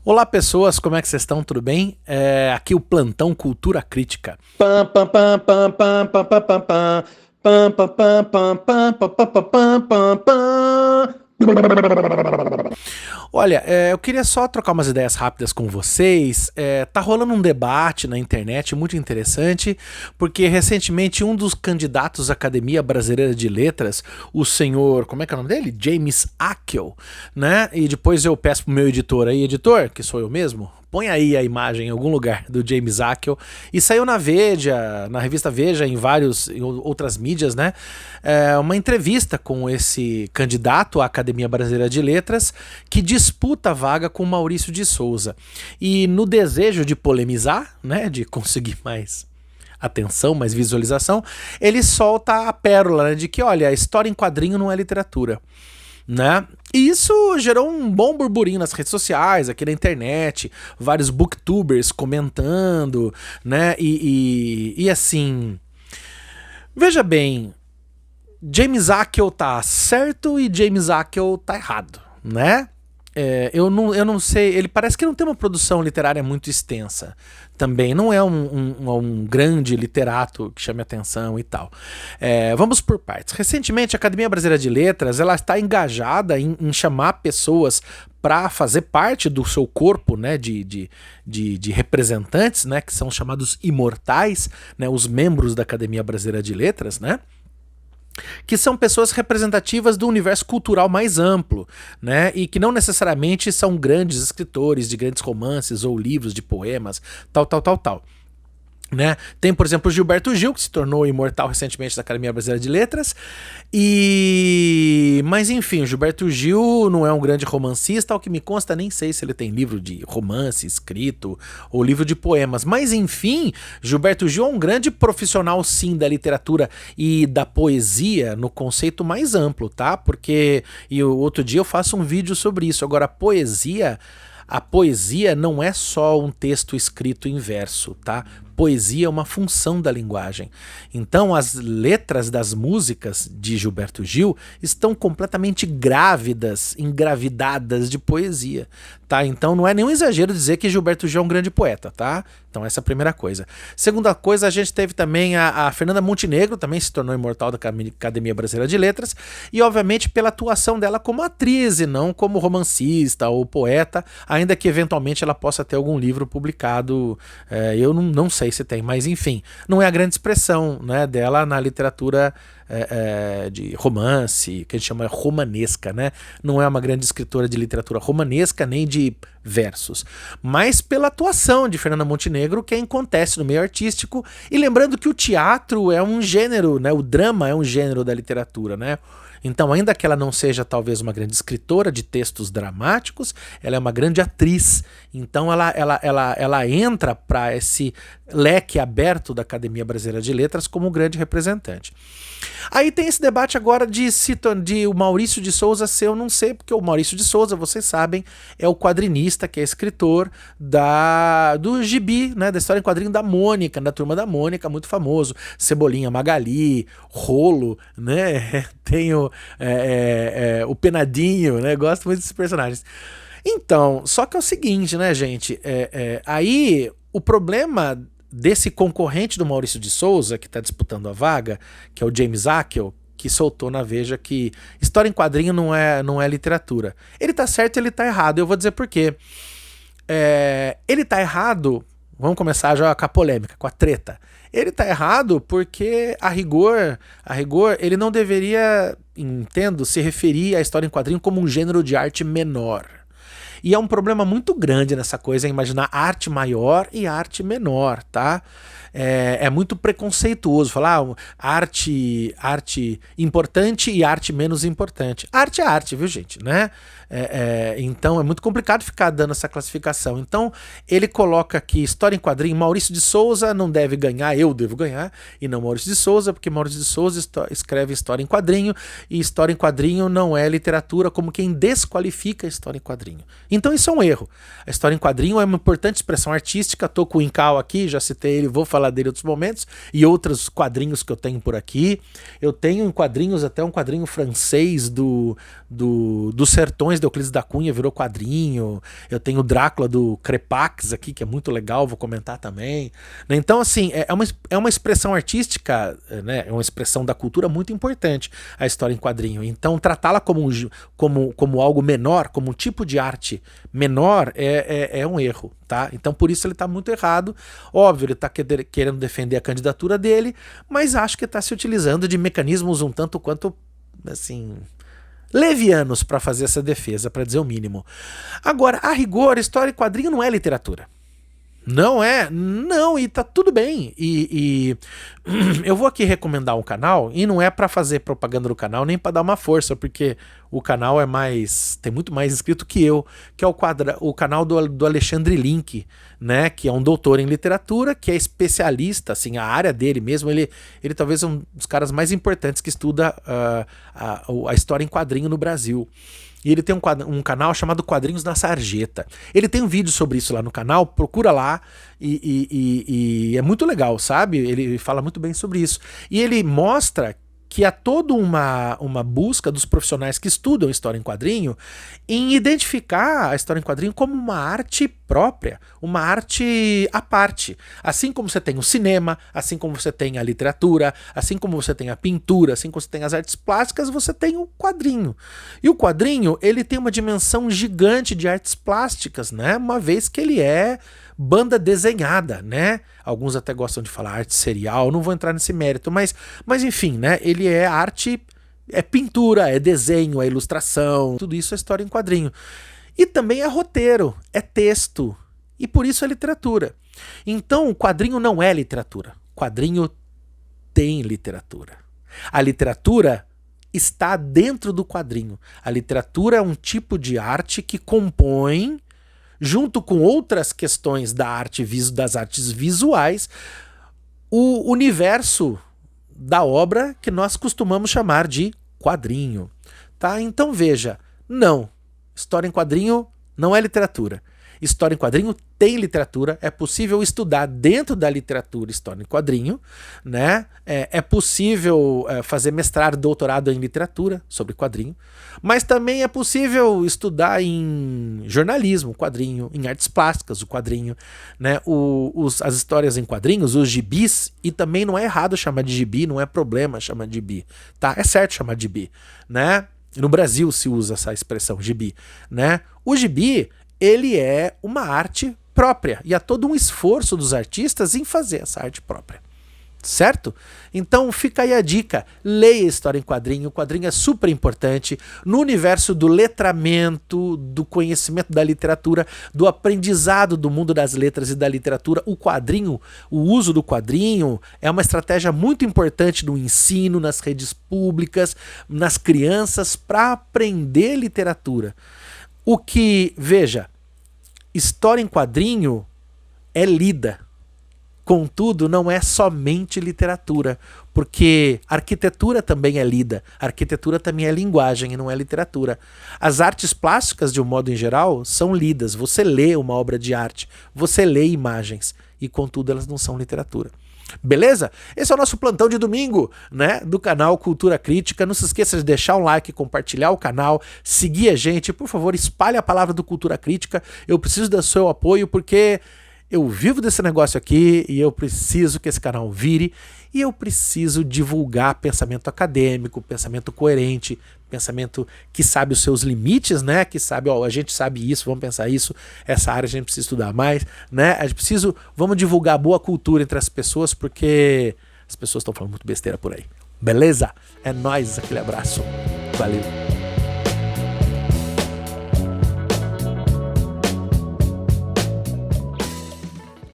Olá pessoas, como é que vocês estão? Tudo bem? Aqui o Plantão Cultura Crítica. Pam, pam, pam, pam, pam, pam, pam, pam, pam. Pam, pam, pam, pam, pam, pam, pam, pam, pam, pam. Olha, eu queria só trocar umas ideias rápidas com vocês. Tá rolando um debate na internet muito interessante, porque recentemente um dos candidatos à Academia Brasileira de Letras, o senhor, como é que é o nome dele? James Ackle, né? E depois eu peço pro meu editor aí, editor, que sou eu mesmo, põe aí a imagem em algum lugar do James Ackle. E saiu na Veja, na revista Veja, em outras mídias, né? Uma entrevista com esse candidato à Academia Brasileira de Letras que disputa a vaga com Maurício de Souza. E no desejo de polemizar, né? De conseguir mais atenção, mais visualização, ele solta a pérola, né, de que, olha, a história em quadrinho não é literatura, né? E isso gerou um bom burburinho nas redes sociais, aqui na internet, vários booktubers comentando, né? E assim, veja bem, James Ackle tá certo e James Ackle tá errado, né? Eu não sei, ele parece que não tem uma produção literária muito extensa. Também não é um grande literato que chame atenção e tal. Vamos por partes. Recentemente, a Academia Brasileira de Letras ela está engajada em chamar pessoas para fazer parte do seu corpo, né, de representantes, né, que são chamados imortais, né, os membros da Academia Brasileira de Letras, né? Que são pessoas representativas do universo cultural mais amplo, né? E que não necessariamente são grandes escritores de grandes romances ou livros de poemas, tal. Né? Tem, por exemplo, o Gilberto Gil, que se tornou imortal recentemente da Academia Brasileira de Letras. Mas enfim, o Gilberto Gil não é um grande romancista, ao que me consta, nem sei se ele tem livro de romance escrito ou livro de poemas. Mas enfim, Gilberto Gil é um grande profissional, sim, da literatura e da poesia no conceito mais amplo, tá? Porque outro dia eu faço um vídeo sobre isso. Agora, a poesia não é só um texto escrito em verso, tá? Poesia é uma função da linguagem. Então, as letras das músicas de Gilberto Gil estão completamente grávidas, engravidadas de poesia, tá? Então, não é nenhum exagero dizer que Gilberto Gil é um grande poeta, tá? Então, essa é a primeira coisa. Segunda coisa, a gente teve também a Fernanda Montenegro, também se tornou imortal da Academia Brasileira de Letras, e obviamente pela atuação dela como atriz e não como romancista ou poeta, ainda que eventualmente ela possa ter algum livro publicado, eu não sei se tem, mas enfim, não é a grande expressão, né, dela na literatura de romance, que a gente chama romanesca, né? Não é uma grande escritora de literatura romanesca nem de versos, mas pela atuação de Fernanda Montenegro, que acontece no meio artístico, e lembrando que o teatro é um gênero, né? O drama é um gênero da literatura, né? Então, ainda que ela não seja talvez uma grande escritora de textos dramáticos, ela é uma grande atriz. Então, ela entra para esse leque aberto da Academia Brasileira de Letras como grande representante. Aí tem esse debate agora de o Maurício de Souza ser, eu não sei, porque o Maurício de Souza, vocês sabem, é o quadrinista, que é escritor do gibi, né, da história em quadrinho da Mônica, da Turma da Mônica, muito famoso. Cebolinha, Magali, Rolo, né? Tem o Penadinho, né? Gosto muito desses personagens. Então, só que é o seguinte, né, gente? Aí o problema desse concorrente do Maurício de Souza, que está disputando a vaga, que é o James Ackle, que soltou na Veja que história em quadrinho não é literatura. Ele tá certo e ele tá errado. Eu vou dizer por quê. Ele tá errado, vamos começar já com a polêmica, com a treta. Ele tá errado porque, a rigor, ele não deveria, entendo, se referir à história em quadrinho como um gênero de arte menor. E é um problema muito grande nessa coisa, imaginar arte maior e arte menor, tá? É muito preconceituoso falar arte importante e arte menos importante. Arte é arte, viu, gente, né? Então é muito complicado ficar dando essa classificação. Então ele coloca aqui história em quadrinho, Maurício de Souza não deve ganhar, eu devo ganhar, e não Maurício de Souza, porque Maurício de Souza escreve história em quadrinho, e história em quadrinho não é literatura, como quem desqualifica a história em quadrinho. Então isso é um erro. A história em quadrinho é uma importante expressão artística. Tô com o Incal aqui, já citei ele, vou falar dele em outros momentos, e outros quadrinhos que eu tenho por aqui. Eu tenho em quadrinhos até um quadrinho francês dos Sertões de Euclides da Cunha, virou quadrinho. Eu tenho o Drácula do Crepax aqui, que é muito legal, vou comentar também. Então, assim, é uma expressão artística, né? É uma expressão da cultura muito importante, a história em quadrinho. Então, tratá-la como algo menor, como um tipo de arte menor, é um erro, tá? Então, por isso ele tá muito errado. Óbvio, ele tá querendo defender a candidatura dele, mas acho que tá se utilizando de mecanismos um tanto quanto, assim, levianos para fazer essa defesa, para dizer o mínimo. Agora, a rigor, história em quadrinho não é literatura. Não é? Não, e tá tudo bem. E eu vou aqui recomendar um canal, e não é pra fazer propaganda do canal, nem pra dar uma força, porque o canal tem muito mais inscrito que eu, que é o canal do Alexandre Link, né, que é um doutor em literatura, que é especialista, assim, a área dele mesmo, ele talvez é um dos caras mais importantes que estuda a história em quadrinho no Brasil. E ele tem um canal chamado Quadrinhos na Sarjeta. Ele tem um vídeo sobre isso lá no canal, procura lá, e é muito legal, sabe? Ele fala muito bem sobre isso. E ele mostra que há toda uma busca dos profissionais que estudam história em quadrinho em identificar a história em quadrinho como uma arte própria, uma arte à parte. Assim como você tem o cinema, assim como você tem a literatura, assim como você tem a pintura, assim como você tem as artes plásticas, você tem o quadrinho. E o quadrinho, ele tem uma dimensão gigante de artes plásticas, né? Uma vez que ele é banda desenhada, né? Alguns até gostam de falar arte serial, não vou entrar nesse mérito, mas enfim, né? Ele é arte, é pintura, é desenho, é ilustração, tudo isso é história em quadrinho. E também é roteiro, é texto, e por isso é literatura. Então, o quadrinho não é literatura. O quadrinho tem literatura. A literatura está dentro do quadrinho. A literatura é um tipo de arte que compõe, junto com outras questões das artes visuais, o universo da obra que nós costumamos chamar de quadrinho. Tá? Então veja, não, história em quadrinho não é literatura. História em quadrinho tem literatura, é possível estudar dentro da literatura história em quadrinho, né? É possível fazer mestrado, doutorado em literatura sobre quadrinho, mas também é possível estudar em jornalismo, quadrinho, em artes plásticas, o quadrinho, né? As histórias em quadrinhos, os gibis, e também não é errado chamar de gibi, não é problema chamar de gibi, tá? É certo chamar de gibi, né? No Brasil se usa essa expressão, gibi, né? O gibi, ele é uma arte própria, e há todo um esforço dos artistas em fazer essa arte própria, certo? Então fica aí a dica, leia história em quadrinho, o quadrinho é super importante no universo do letramento, do conhecimento da literatura, do aprendizado do mundo das letras e da literatura. O quadrinho, o uso do quadrinho é uma estratégia muito importante no ensino, nas redes públicas, nas crianças, para aprender literatura. O que, veja, história em quadrinho é lida. Contudo, não é somente literatura, porque arquitetura também é lida. Arquitetura também é linguagem e não é literatura. As artes plásticas, de um modo em geral, são lidas. Você lê uma obra de arte, você lê imagens, e contudo elas não são literatura. Beleza? Esse é o nosso plantão de domingo, né, do canal Cultura Crítica. Não se esqueça de deixar um like, compartilhar o canal, seguir a gente, por favor, espalhe a palavra do Cultura Crítica. Eu preciso do seu apoio porque eu vivo desse negócio aqui e eu preciso que esse canal vire, e eu preciso divulgar pensamento acadêmico, pensamento coerente, pensamento que sabe os seus limites, né? Que sabe, ó, a gente sabe isso, vamos pensar isso, essa área a gente precisa estudar mais, né? Vamos divulgar boa cultura entre as pessoas, porque as pessoas estão falando muito besteira por aí. Beleza? É nóis, aquele abraço. Valeu.